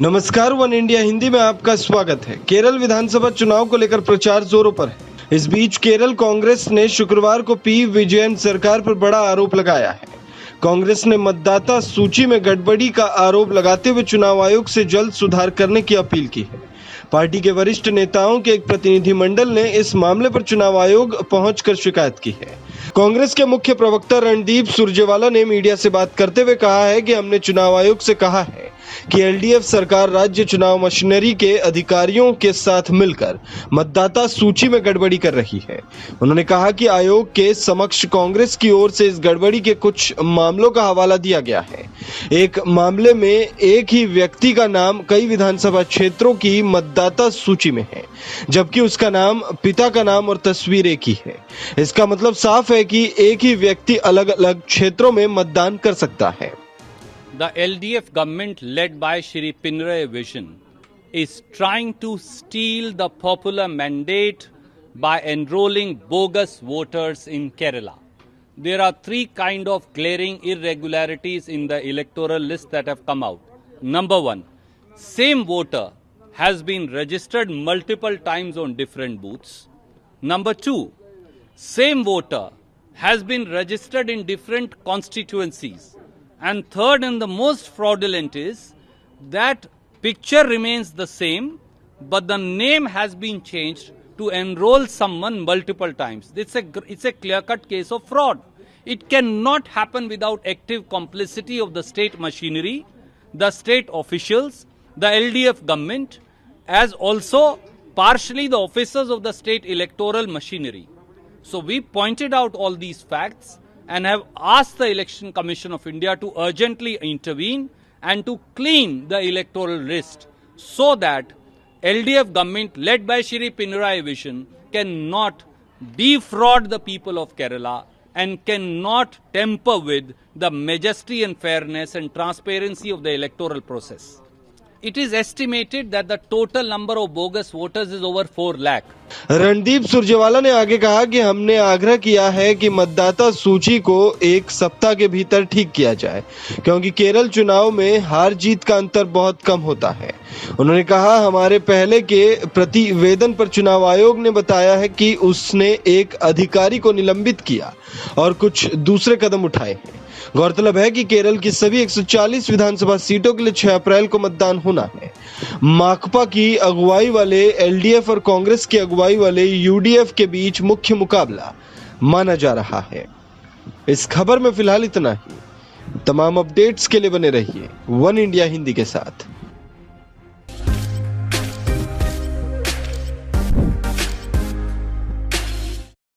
नमस्कार, one India Hindi में आपका स्वागत है। केरल विधानसभा चुनाव को लेकर प्रचार जोरों पर है। इस बीच केरल कांग्रेस ने शुक्रवार को पी विजयन सरकार पर बड़ा आरोप लगाया है। कांग्रेस ने मतदाता सूची में गड़बड़ी का आरोप लगाते हुए चुनाव आयोग से जल्द सुधार करने की अपील की है। पार्टी के वरिष्ठ नेताओं के एक प्रतिनिधिमंडल ने इस मामले पर चुनाव आयोग पहुंचकर शिकायत की है। कांग्रेस के मुख्य प्रवक्ता रणदीप सुरजेवाला ने मीडिया से बात करते हुए कहा है कि हमने चुनाव आयोग से कहा है कि एलडीएफ सरकार राज्य चुनाव मशीनरी के अधिकारियों के साथ मिलकर मतदाता सूची में गड़बड़ी कर रही है। उन्होंने कहा कि आयोग के समक्ष कांग्रेस की ओर से इस गड़बड़ी के कुछ मामलों का हवाला दिया गया है। एक मामले में एक ही व्यक्ति का नाम कई विधानसभा क्षेत्रों की मतदाता सूची में है, जबकि उसका नाम, पिता का नाम और तस्वीर एक ही है। इसका मतलब साफ है कि एक ही व्यक्ति अलग अलग क्षेत्रों में मतदान कर सकता है। The LDF government led by Shri Pinarayi Vijayan is trying to steal the popular mandate by enrolling bogus voters in Kerala. There are three kinds of glaring irregularities in the electoral list that have come out. Number one, same voter has been registered multiple times on different booths. Number two, same voter has been registered in different constituencies. And third and the most fraudulent is that picture remains the same, but the name has been changed to enroll someone multiple times. It's a clear-cut case of fraud. It cannot happen without active complicity of the state machinery, the state officials, the LDF government, as also partially the officers of the state electoral machinery. So we pointed out all these facts and have asked the Election Commission of India to urgently intervene and to clean the electoral list so that LDF government led by Shri Pinarayi Vijayan cannot defraud the people of Kerala and cannot tamper with the majesty and fairness and transparency of the electoral process. It is estimated that the total number of bogus voters is over 4 lakh. Randeep Surjewala ने आगे कहा कि हमने आग्रह किया है कि मतदाता सूची को एक सप्ताह के भीतर ठीक किया जाए, क्योंकि केरल चुनाव में हार जीत का अंतर बहुत कम होता है। उन्होंने कहा, हमारे पहले के प्रतिवेदन पर चुनाव आयोग ने बताया है कि उसने एक अधिकारी को निलंबित किया और कुछ दूसरे कदम उठाए हैं। गौरतलब है कि केरल की सभी 140 विधानसभा सीटों के लिए 6 अप्रैल को मतदान होना है। माकपा की अगुवाई वाले एलडीएफ और कांग्रेस की अगुवाई वाले यूडीएफ के बीच मुख्य मुकाबला माना जा रहा है। इस खबर में फिलहाल इतना ही। तमाम अपडेट्स के लिए बने रहिए वन इंडिया हिंदी के साथ।